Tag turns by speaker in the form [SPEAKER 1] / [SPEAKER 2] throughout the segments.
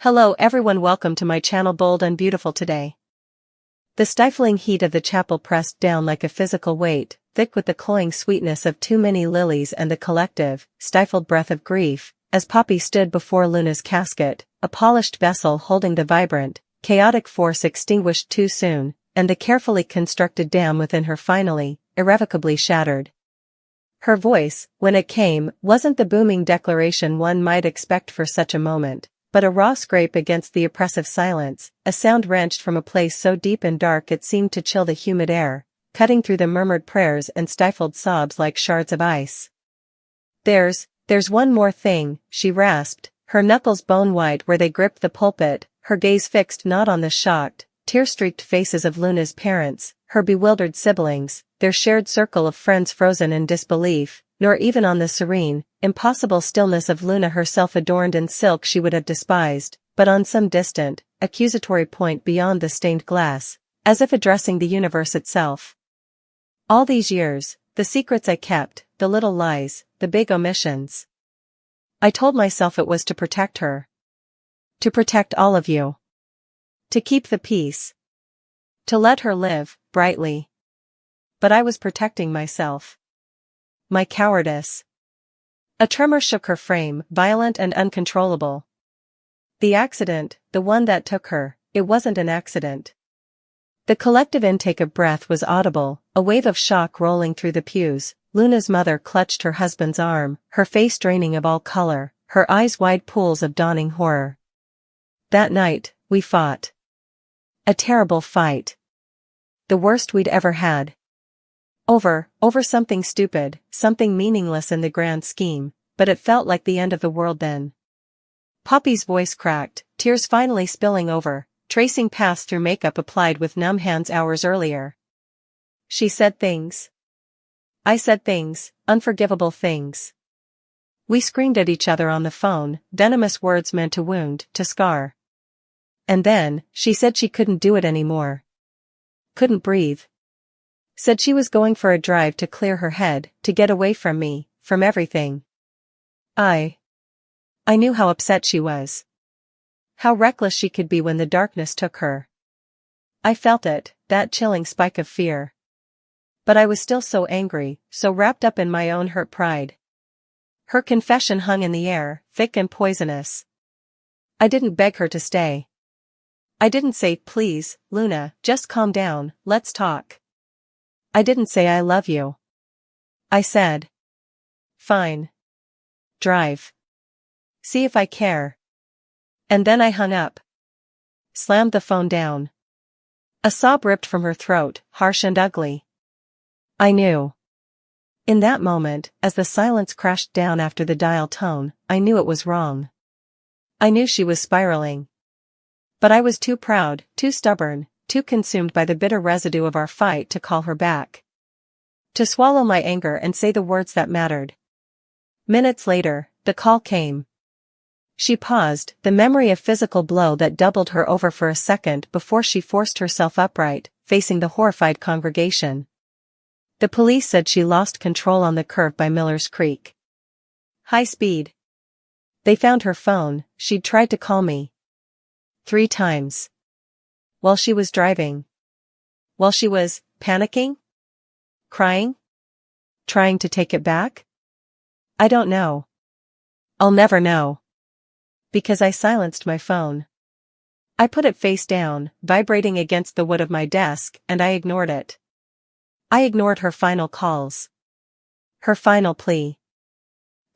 [SPEAKER 1] Hello everyone, welcome to my channel. Bold and beautiful today. The stifling heat of the chapel pressed down like a physical weight, thick with the cloying sweetness of too many lilies and the collective, stifled breath of grief, as Poppy stood before Luna's casket, a polished vessel holding the vibrant, chaotic force extinguished too soon, and the carefully constructed dam within her finally, irrevocably shattered. Her voice, when it came, wasn't the booming declaration one might expect for such a moment, but a raw scrape against the oppressive silence, a sound wrenched from a place so deep and dark it seemed to chill the humid air, cutting through the murmured prayers and stifled sobs like shards of ice. There's one more thing, she rasped, her knuckles bone-white where they gripped the pulpit, her gaze fixed not on the shocked, tear-streaked faces of Luna's parents, her bewildered siblings, their shared circle of friends frozen in disbelief, nor even on the serene, impossible stillness of Luna herself adorned in silk she would have despised, but on some distant, accusatory point beyond the stained glass, as if addressing the universe itself. All these years, the secrets I kept, the little lies, the big omissions. I told myself it was to protect her. To protect all of you. To keep the peace. To let her live, brightly. But I was protecting myself. My cowardice. A tremor shook her frame, violent and uncontrollable. The accident, the one that took her, it wasn't an accident. The collective intake of breath was audible, a wave of shock rolling through the pews. Luna's mother clutched her husband's arm, her face draining of all color, her eyes wide pools of dawning horror. That night, we fought. A terrible fight. The worst we'd ever had. Over something stupid, something meaningless in the grand scheme, but it felt like the end of the world then. Poppy's voice cracked, tears finally spilling over, tracing paths through makeup applied with numb hands hours earlier. She said things. I said things, unforgivable things. We screamed at each other on the phone, venomous words meant to wound, to scar. And then, she said she couldn't do it anymore. Couldn't breathe. Said she was going for a drive to clear her head, to get away from me, from everything. I knew how upset she was. How reckless she could be when the darkness took her. I felt it, that chilling spike of fear. But I was still so angry, so wrapped up in my own hurt pride. Her confession hung in the air, thick and poisonous. I didn't beg her to stay. I didn't say, please, Luna, just calm down, let's talk. I didn't say I love you. I said. Fine. Drive. See if I care. And then I hung up. Slammed the phone down. A sob ripped from her throat, harsh and ugly. I knew. In that moment, as the silence crashed down after the dial tone, I knew it was wrong. I knew she was spiraling. But I was too proud, too stubborn, too consumed by the bitter residue of our fight to call her back. To swallow my anger and say the words that mattered. Minutes later, the call came. She paused, the memory of physical blow that doubled her over for a second before she forced herself upright, facing the horrified congregation. The police said she lost control on the curve by Miller's Creek. High speed. They found her phone, she'd tried to call me. 3 times. While she was driving. While she was panicking? Crying? Trying to take it back? I don't know. I'll never know. Because I silenced my phone. I put it face down, vibrating against the wood of my desk, and I ignored it. I ignored her final calls. Her final plea.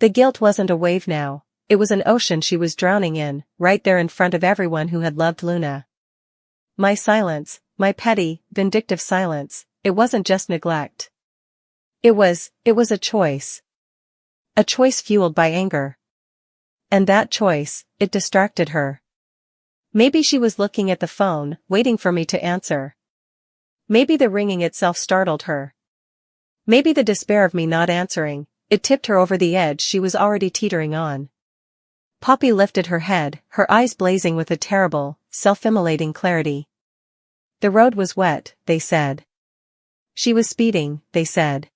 [SPEAKER 1] The guilt wasn't a wave now, it was an ocean she was drowning in, right there in front of everyone who had loved Luna. My silence, my petty, vindictive silence, it wasn't just neglect. It was a choice. A choice fueled by anger. And that choice, it distracted her. Maybe she was looking at the phone, waiting for me to answer. Maybe the ringing itself startled her. Maybe the despair of me not answering, it tipped her over the edge she was already teetering on. Poppy lifted her head, her eyes blazing with a terrible, self-immolating clarity. The road was wet, they said. She was speeding, they said.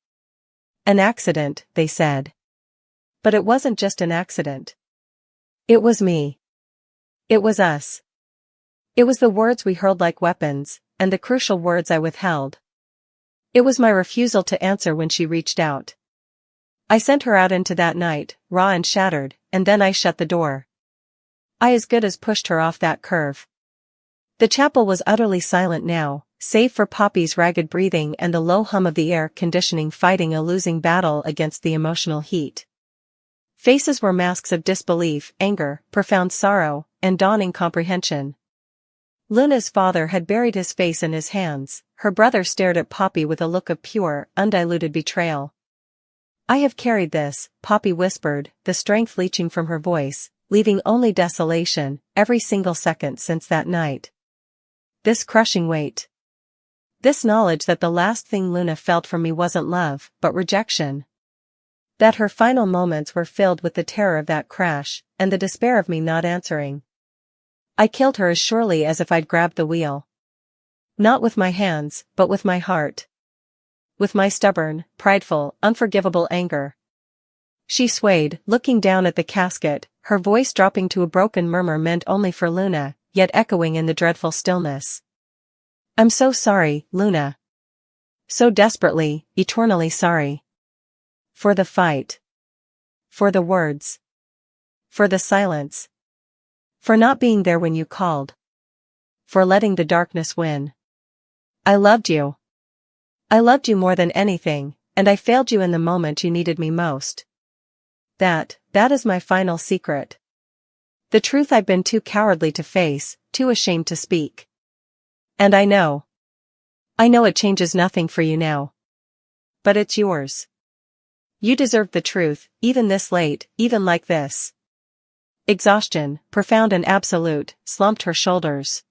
[SPEAKER 1] An accident, they said. But it wasn't just an accident. It was me. It was us. It was the words we hurled like weapons, and the crucial words I withheld. It was my refusal to answer when she reached out. I sent her out into that night, raw and shattered, and then I shut the door. I as good as pushed her off that curve. The chapel was utterly silent now, save for Poppy's ragged breathing and the low hum of the air conditioning fighting a losing battle against the emotional heat. Faces were masks of disbelief, anger, profound sorrow, and dawning comprehension. Luna's father had buried his face in his hands, her brother stared at Poppy with a look of pure, undiluted betrayal. I have carried this, Poppy whispered, the strength leaching from her voice, leaving only desolation, every single second since that night. This crushing weight. This knowledge that the last thing Luna felt from me wasn't love, but rejection. That her final moments were filled with the terror of that crash, and the despair of me not answering. I killed her as surely as if I'd grabbed the wheel. Not with my hands, but with my heart. With my stubborn, prideful, unforgivable anger. She swayed, looking down at the casket, her voice dropping to a broken murmur meant only for Luna, yet echoing in the dreadful stillness. I'm so sorry, Luna. So desperately, eternally sorry. For the fight. For the words. For the silence. For not being there when you called. For letting the darkness win. I loved you. I loved you more than anything, and I failed you in the moment you needed me most. That is my final secret. The truth I've been too cowardly to face, too ashamed to speak. And I know it changes nothing for you now. But it's yours. You deserve the truth, even this late, even like this. Exhaustion, profound and absolute, slumped her shoulders.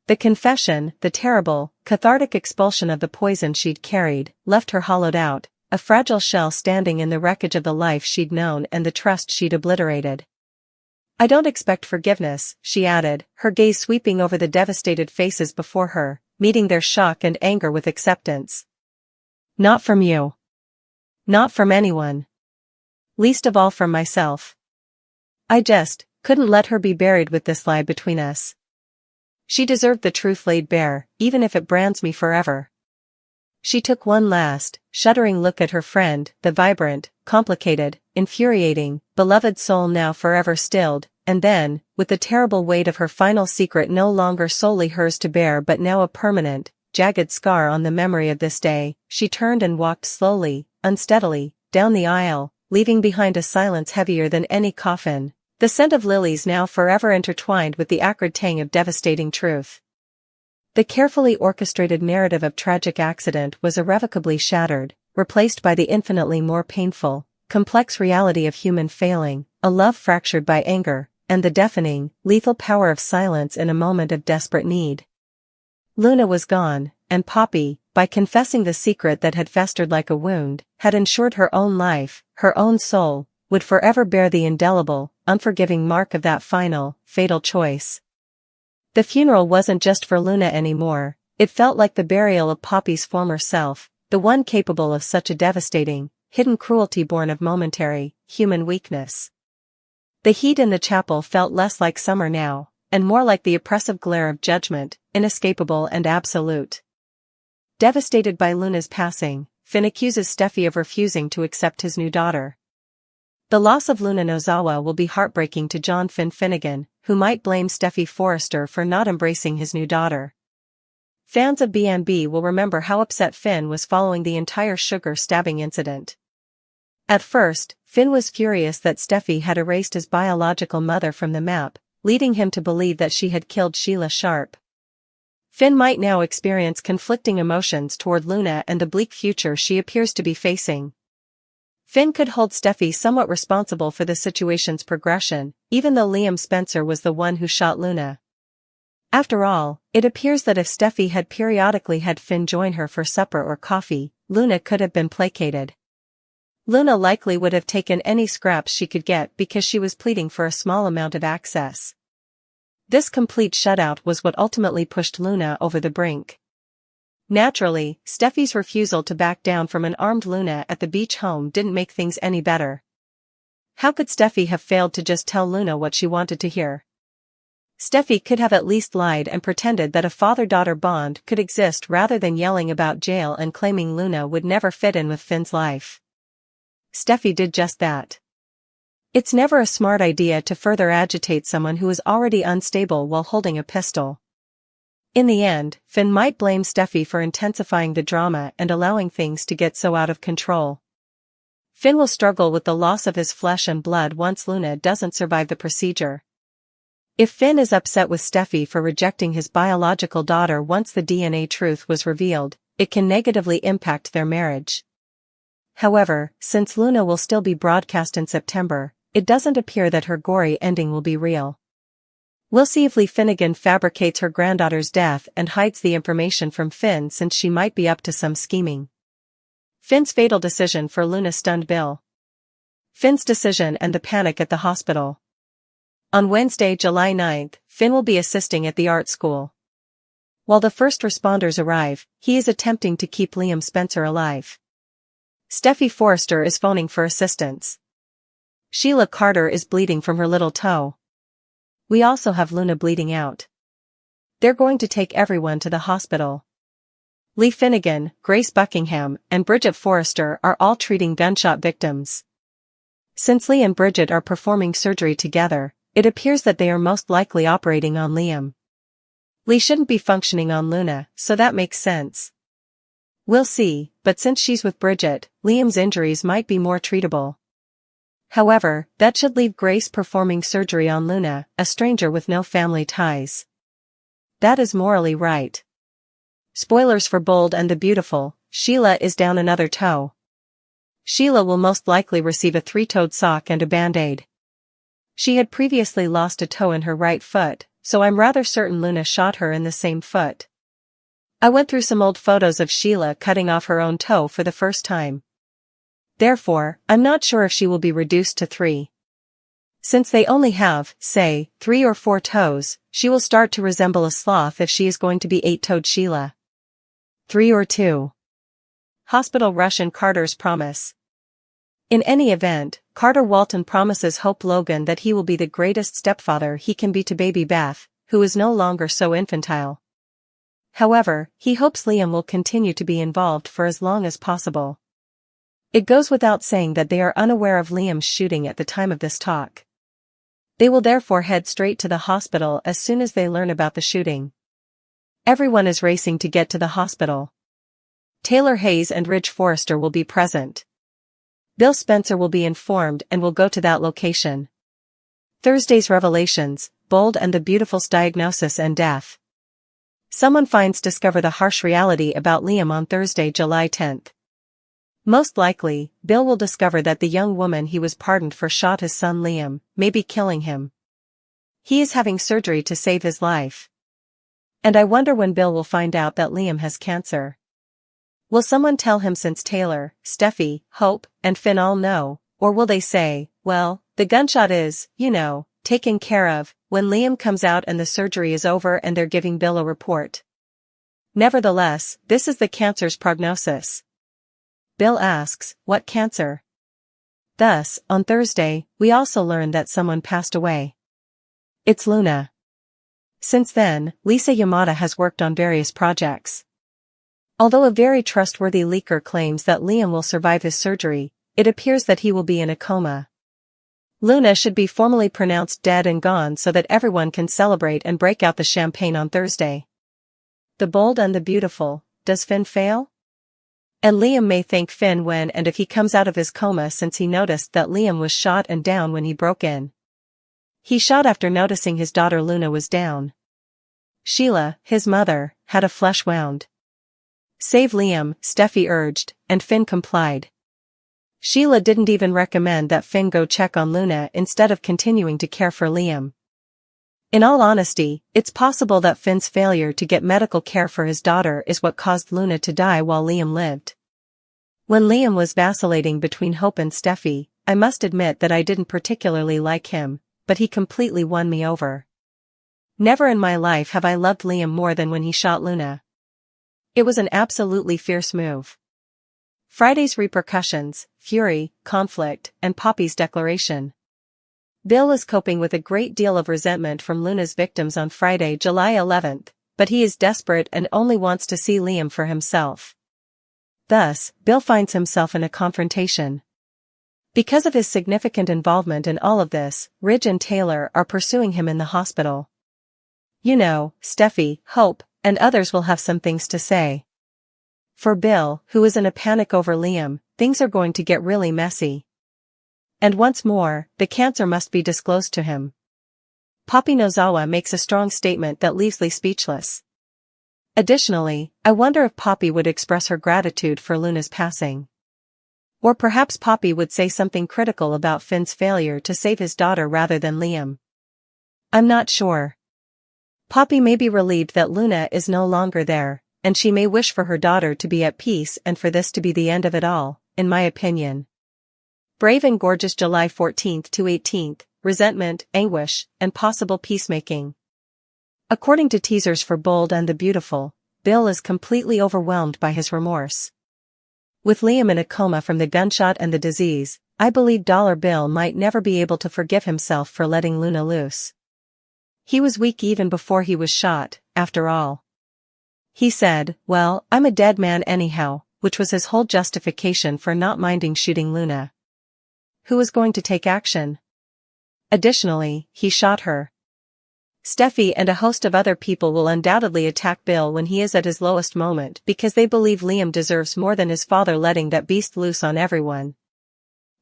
[SPEAKER 1] The confession, the terrible, cathartic expulsion of the poison she'd carried, left her hollowed out, a fragile shell standing in the wreckage of the life she'd known and the trust she'd obliterated. I don't expect forgiveness, she added, her gaze sweeping over the devastated faces before her, meeting their shock and anger with acceptance. Not from you. Not from anyone. Least of all from myself. I just couldn't let her be buried with this lie between us. She deserved the truth laid bare, even if it brands me forever. She took one last, shuddering look at her friend, the vibrant, complicated, infuriating, beloved soul now forever stilled, and then, with the terrible weight of her final secret no longer solely hers to bear but now a permanent, jagged scar on the memory of this day, she turned and walked slowly, unsteadily, down the aisle, leaving behind a silence heavier than any coffin, the scent of lilies now forever intertwined with the acrid tang of devastating truth. The carefully orchestrated narrative of tragic accident was irrevocably shattered, replaced by the infinitely more painful, complex reality of human failing, a love fractured by anger, and the deafening, lethal power of silence in a moment of desperate need. Luna was gone, and Poppy, by confessing the secret that had festered like a wound, had ensured her own life, her own soul, would forever bear the indelible, unforgiving mark of that final, fatal choice. The funeral wasn't just for Luna anymore, it felt like the burial of Poppy's former self, the one capable of such a devastating, hidden cruelty born of momentary, human weakness. The heat in the chapel felt less like summer now, and more like the oppressive glare of judgment, inescapable and absolute. Devastated by Luna's passing, Finn accuses Steffi of refusing to accept his new daughter. The loss of Luna Nozawa will be heartbreaking to John Finn Finnegan, who might blame Steffi Forrester for not embracing his new daughter. Fans of BMB will remember how upset Finn was following the entire sugar stabbing incident. At first, Finn was furious that Steffi had erased his biological mother from the map, leading him to believe that she had killed Sheila Sharp. Finn might now experience conflicting emotions toward Luna and the bleak future she appears to be facing. Finn could hold Steffi somewhat responsible for the situation's progression, even though Liam Spencer was the one who shot Luna. After all, it appears that if Steffi had periodically had Finn join her for supper or coffee, Luna could have been placated. Luna likely would have taken any scraps she could get because she was pleading for a small amount of access. This complete shutout was what ultimately pushed Luna over the brink. Naturally, Steffi's refusal to back down from an armed Luna at the beach home didn't make things any better. How could Steffi have failed to just tell Luna what she wanted to hear? Steffi could have at least lied and pretended that a father-daughter bond could exist rather than yelling about jail and claiming Luna would never fit in with Finn's life. Steffi did just that. It's never a smart idea to further agitate someone who is already unstable while holding a pistol. In the end, Finn might blame Steffi for intensifying the drama and allowing things to get so out of control. Finn will struggle with the loss of his flesh and blood once Luna doesn't survive the procedure. If Finn is upset with Steffi for rejecting his biological daughter once the DNA truth was revealed, it can negatively impact their marriage. However, since Luna will still be broadcast in September, it doesn't appear that her gory ending will be real. We'll see if Lee Finnegan fabricates her granddaughter's death and hides the information from Finn, since she might be up to some scheming. Finn's fatal decision for Luna stunned Bill. Finn's decision and the panic at the hospital. On Wednesday, July 9th, Finn will be assisting at the art school. While the first responders arrive, he is attempting to keep Liam Spencer alive. Steffi Forrester is phoning for assistance. Sheila Carter is bleeding from her little toe. We also have Luna bleeding out. They're going to take everyone to the hospital. Lee Finnegan, Grace Buckingham, and Bridget Forrester are all treating gunshot victims. Since Lee and Bridget are performing surgery together, it appears that they are most likely operating on Liam. Lee shouldn't be functioning on Luna, so that makes sense. We'll see, but since she's with Bridget, Liam's injuries might be more treatable. However, that should leave Grace performing surgery on Luna, a stranger with no family ties. That is morally right. Spoilers for Bold and the Beautiful, Sheila is down another toe. Sheila will most likely receive a 3-toed sock and a band-aid. She had previously lost a toe in her right foot, so I'm rather certain Luna shot her in the same foot. I went through some old photos of Sheila cutting off her own toe for the first time. Therefore, I'm not sure if she will be reduced to 3. Since they only have, say, 3 or 4 toes, she will start to resemble a sloth if she is going to be 8-toed Sheila. 3 or 2. Hospital rush in Carter's promise. In any event, Carter Walton promises Hope Logan that he will be the greatest stepfather he can be to baby Beth, who is no longer so infantile. However, he hopes Liam will continue to be involved for as long as possible. It goes without saying that they are unaware of Liam's shooting at the time of this talk. They will therefore head straight to the hospital as soon as they learn about the shooting. Everyone is racing to get to the hospital. Taylor Hayes and Ridge Forrester will be present. Bill Spencer will be informed and will go to that location. Thursday's revelations, Bold and the Beautiful's diagnosis and death. Someone finds discover the harsh reality about Liam on Thursday, July 10th. Most likely, Bill will discover that the young woman he was pardoned for shot his son Liam, maybe killing him. He is having surgery to save his life. And I wonder when Bill will find out that Liam has cancer. Will someone tell him, since Taylor, Steffi, Hope, and Finn all know, or will they say, well, the gunshot is, taken care of, when Liam comes out and the surgery is over and they're giving Bill a report? Nevertheless, this is the cancer's prognosis. Bill asks, what cancer? Thus, on Thursday, we also learn that someone passed away. It's Luna. Since then, Lisa Yamada has worked on various projects. Although a very trustworthy leaker claims that Liam will survive his surgery, it appears that he will be in a coma. Luna should be formally pronounced dead and gone so that everyone can celebrate and break out the champagne on Thursday. The Bold and the Beautiful, does Finn fail? And Liam may thank Finn when and if he comes out of his coma, since he noticed that Liam was shot and down when he broke in. He shot after noticing his daughter Luna was down. Sheila, his mother, had a flesh wound. Save Liam, Steffi urged, and Finn complied. Sheila didn't even recommend that Finn go check on Luna instead of continuing to care for Liam. In all honesty, it's possible that Finn's failure to get medical care for his daughter is what caused Luna to die while Liam lived. When Liam was vacillating between Hope and Steffi, I must admit that I didn't particularly like him, but he completely won me over. Never in my life have I loved Liam more than when he shot Luna. It was an absolutely fierce move. Friday's repercussions, fury, conflict, and Poppy's declaration. Bill is coping with a great deal of resentment from Luna's victims on Friday, July 11th, but he is desperate and only wants to see Liam for himself. Thus, Bill finds himself in a confrontation. Because of his significant involvement in all of this, Ridge and Taylor are pursuing him in the hospital. You know, Steffi, Hope, and others will have some things to say. For Bill, who is in a panic over Liam, things are going to get really messy. And once more, the cancer must be disclosed to him. Poppy Nozawa makes a strong statement that leaves Lee speechless. Additionally, I wonder if Poppy would express her gratitude for Luna's passing. Or perhaps Poppy would say something critical about Finn's failure to save his daughter rather than Liam. I'm not sure. Poppy may be relieved that Luna is no longer there, and she may wish for her daughter to be at peace and for this to be the end of it all, in my opinion. Brave and Gorgeous July 14th to 18th, Resentment, Anguish, and Possible Peacemaking. According to teasers for Bold and the Beautiful, Bill is completely overwhelmed by his remorse. With Liam in a coma from the gunshot and the disease, I believe Dollar Bill might never be able to forgive himself for letting Luna loose. He was weak even before he was shot, after all. He said, "Well, I'm a dead man anyhow," which was his whole justification for not minding shooting Luna. Who was going to take action? Additionally, he shot her. Steffi and a host of other people will undoubtedly attack Bill when he is at his lowest moment because they believe Liam deserves more than his father letting that beast loose on everyone.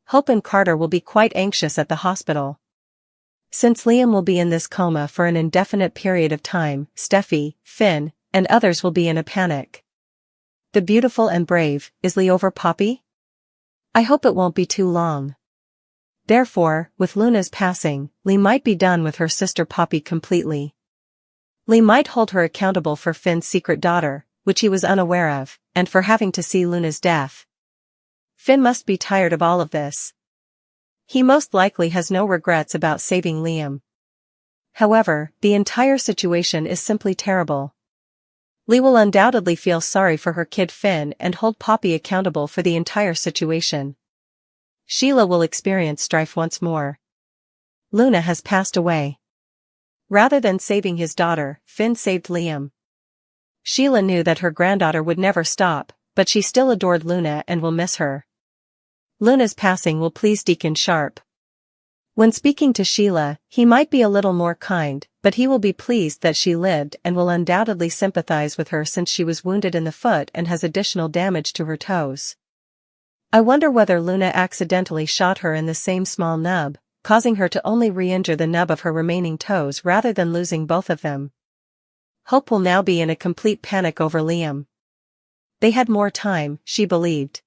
[SPEAKER 1] Hope and Carter will be quite anxious at the hospital. Since Liam will be in this coma for an indefinite period of time, Steffi, Finn, and others will be in a panic. The Beautiful and Brave, is Lee over Poppy? I hope it won't be too long. Therefore, with Luna's passing, Lee might be done with her sister Poppy completely. Lee might hold her accountable for Finn's secret daughter, which he was unaware of, and for having to see Luna's death. Finn must be tired of all of this. He most likely has no regrets about saving Liam. However, the entire situation is simply terrible. Lee will undoubtedly feel sorry for her kid Finn and hold Poppy accountable for the entire situation. Sheila will experience strife once more. Luna has passed away. Rather than saving his daughter, Finn saved Liam. Sheila knew that her granddaughter would never stop, but she still adored Luna and will miss her. Luna's passing will please Deacon Sharp. When speaking to Sheila, he might be a little more kind, but he will be pleased that she lived and will undoubtedly sympathize with her since she was wounded in the foot and has additional damage to her toes. I wonder whether Luna accidentally shot her in the same small nub, causing her to only re-injure the nub of her remaining toes rather than losing both of them. Hope will now be in a complete panic over Liam. They had more time, she believed.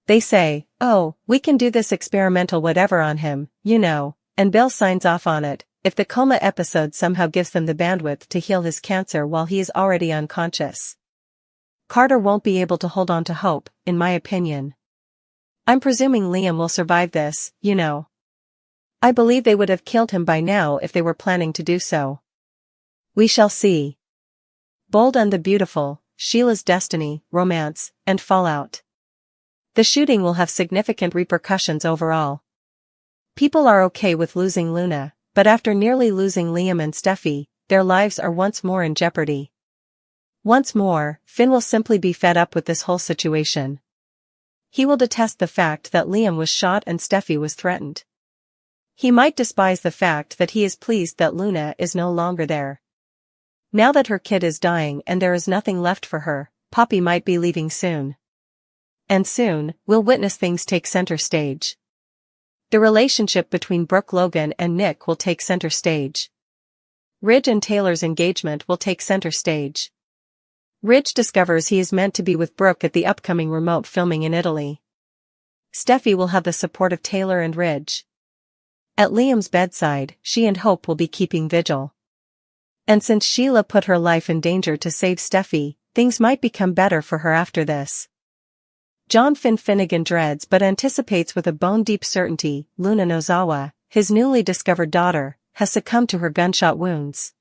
[SPEAKER 1] They say, "Oh, we can do this experimental whatever on him, you know," and Bill signs off on it, if the coma episode somehow gives them the bandwidth to heal his cancer while he is already unconscious. Carter won't be able to hold on to Hope, in my opinion. I'm presuming Liam will survive this, you know. I believe they would have killed him by now if they were planning to do so. We shall see. Bold and the Beautiful, Sheila's Destiny, Romance, and Fallout. The shooting will have significant repercussions overall. People are okay with losing Luna, but after nearly losing Liam and Steffi, their lives are once more in jeopardy. Once more, Finn will simply be fed up with this whole situation. He will detest the fact that Liam was shot and Steffi was threatened. He might despise the fact that he is pleased that Luna is no longer there. Now that her kid is dying and there is nothing left for her, Poppy might be leaving soon. And soon, we'll witness things take center stage. The relationship between Brooke Logan and Nick will take center stage. Ridge and Taylor's engagement will take center stage. Ridge discovers he is meant to be with Brooke at the upcoming remote filming in Italy. Steffi will have the support of Taylor and Ridge. At Liam's bedside, she and Hope will be keeping vigil. And since Sheila put her life in danger to save Steffi, things might become better for her after this. John Finnegan dreads but anticipates with a bone-deep certainty, Luna Nozawa, his newly discovered daughter, has succumbed to her gunshot wounds.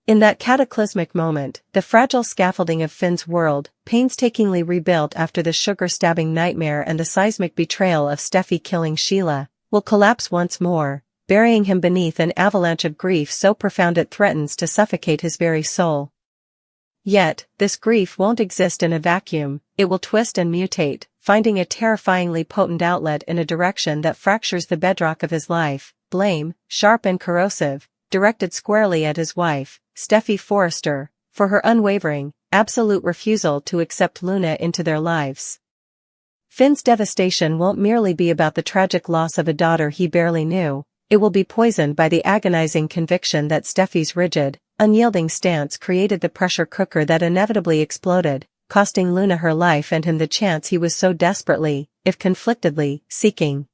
[SPEAKER 1] In that cataclysmic moment, the fragile scaffolding of Finn's world, painstakingly rebuilt after the sugar-stabbing nightmare and the seismic betrayal of Steffi killing Sheila, will collapse once more, burying him beneath an avalanche of grief so profound it threatens to suffocate his very soul. Yet, this grief won't exist in a vacuum, it will twist and mutate, finding a terrifyingly potent outlet in a direction that fractures the bedrock of his life. Blame, sharp and corrosive, directed squarely at his wife, Steffi Forrester, for her unwavering, absolute refusal to accept Luna into their lives. Finn's devastation won't merely be about the tragic loss of a daughter he barely knew, it will be poisoned by the agonizing conviction that Steffi's rigid, unyielding stance created the pressure cooker that inevitably exploded, costing Luna her life and him the chance he was so desperately, if conflictedly, seeking.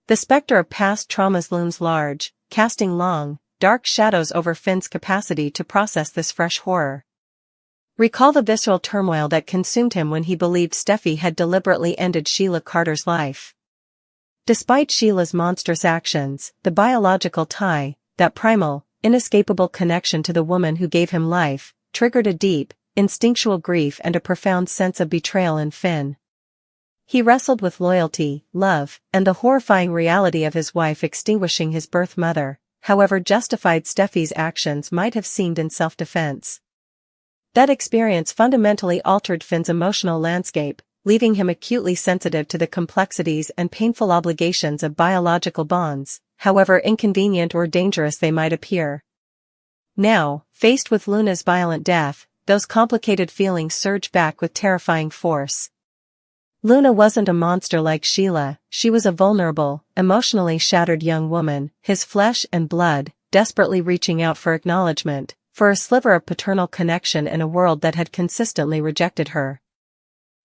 [SPEAKER 1] The specter of past traumas looms large, casting long, dark shadows over Finn's capacity to process this fresh horror. Recall the visceral turmoil that consumed him when he believed Steffi had deliberately ended Sheila Carter's life. Despite Sheila's monstrous actions, the biological tie, that primal, inescapable connection to the woman who gave him life, triggered a deep, instinctual grief and a profound sense of betrayal in Finn. He wrestled with loyalty, love, and the horrifying reality of his wife extinguishing his birth mother, however justified Steffi's actions might have seemed in self-defense. That experience fundamentally altered Finn's emotional landscape, leaving him acutely sensitive to the complexities and painful obligations of biological bonds, however inconvenient or dangerous they might appear. Now, faced with Luna's violent death, those complicated feelings surge back with terrifying force. Luna wasn't a monster like Sheila, she was a vulnerable, emotionally shattered young woman, his flesh and blood, desperately reaching out for acknowledgement, for a sliver of paternal connection in a world that had consistently rejected her.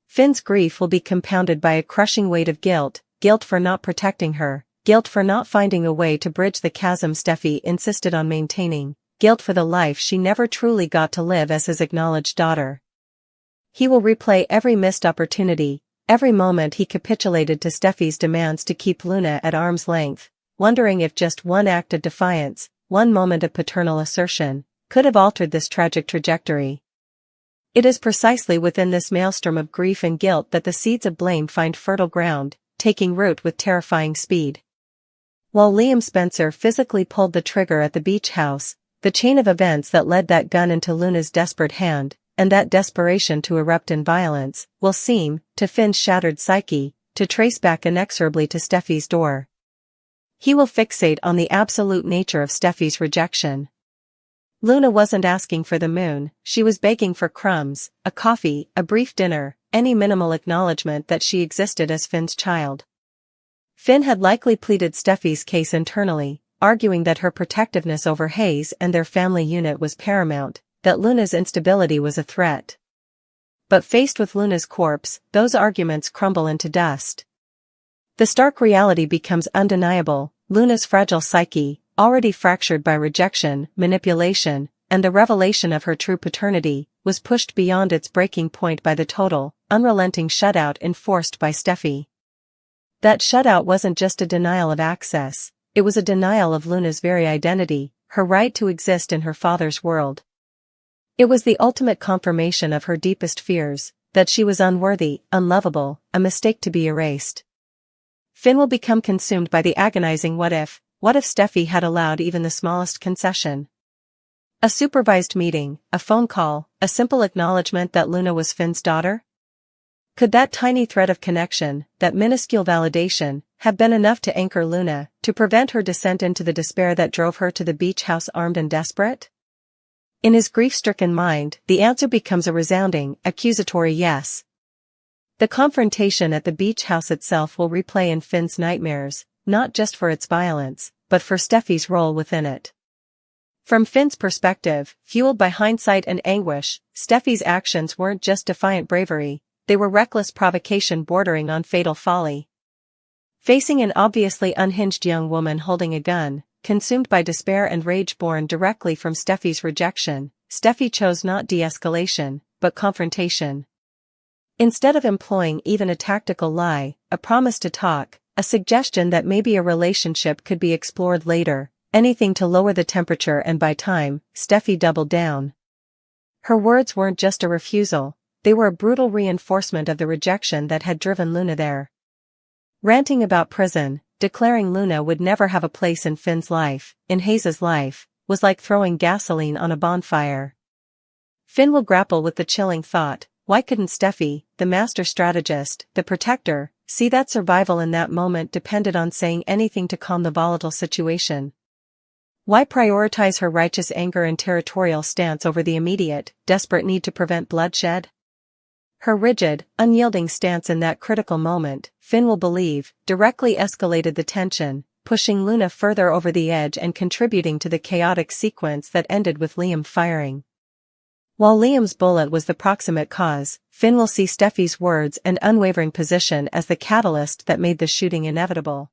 [SPEAKER 1] Finn's grief will be compounded by a crushing weight of guilt for not protecting her, guilt for not finding a way to bridge the chasm Steffi insisted on maintaining, guilt for the life she never truly got to live as his acknowledged daughter. He will replay every missed opportunity, every moment he capitulated to Steffi's demands to keep Luna at arm's length, wondering if just one act of defiance, one moment of paternal assertion, could have altered this tragic trajectory. It is precisely within this maelstrom of grief and guilt that the seeds of blame find fertile ground, taking root with terrifying speed. While Liam Spencer physically pulled the trigger at the beach house, the chain of events that led that gun into Luna's desperate hand, and that desperation to erupt in violence, will seem, to Finn's shattered psyche, to trace back inexorably to Steffi's door. He will fixate on the absolute nature of Steffi's rejection. Luna wasn't asking for the moon, she was begging for crumbs, a coffee, a brief dinner, any minimal acknowledgement that she existed as Finn's child. Finn had likely pleaded Steffi's case internally, arguing that her protectiveness over Hayes and their family unit was paramount, that Luna's instability was a threat. But faced with Luna's corpse, those arguments crumble into dust. The stark reality becomes undeniable: Luna's fragile psyche, already fractured by rejection, manipulation, and the revelation of her true paternity, was pushed beyond its breaking point by the total, unrelenting shutout enforced by Steffi. That shutout wasn't just a denial of access, it was a denial of Luna's very identity, her right to exist in her father's world. It was the ultimate confirmation of her deepest fears, that she was unworthy, unlovable, a mistake to be erased. Finn will become consumed by the agonizing what if Steffi had allowed even the smallest concession. A supervised meeting, a phone call, a simple acknowledgement that Luna was Finn's daughter? Could that tiny thread of connection, that minuscule validation, have been enough to anchor Luna, to prevent her descent into the despair that drove her to the beach house armed and desperate? In his grief-stricken mind, the answer becomes a resounding, accusatory yes. The confrontation at the beach house itself will replay in Finn's nightmares, not just for its violence, but for Steffi's role within it. From Finn's perspective, fueled by hindsight and anguish, Steffi's actions weren't just defiant bravery, they were reckless provocation bordering on fatal folly. Facing an obviously unhinged young woman holding a gun, consumed by despair and rage born directly from Steffi's rejection, Steffi chose not de-escalation, but confrontation. Instead of employing even a tactical lie, a promise to talk, a suggestion that maybe a relationship could be explored later, anything to lower the temperature and buy time, Steffi doubled down. Her words weren't just a refusal, they were a brutal reinforcement of the rejection that had driven Luna there. Ranting about prison, declaring Luna would never have a place in Finn's life, in Hayes's life, was like throwing gasoline on a bonfire. Finn will grapple with the chilling thought, why couldn't Steffi, the master strategist, the protector, see that survival in that moment depended on saying anything to calm the volatile situation? Why prioritize her righteous anger and territorial stance over the immediate, desperate need to prevent bloodshed? Her rigid, unyielding stance in that critical moment, Finn will believe, directly escalated the tension, pushing Luna further over the edge and contributing to the chaotic sequence that ended with Liam firing. While Liam's bullet was the proximate cause, Finn will see Steffi's words and unwavering position as the catalyst that made the shooting inevitable.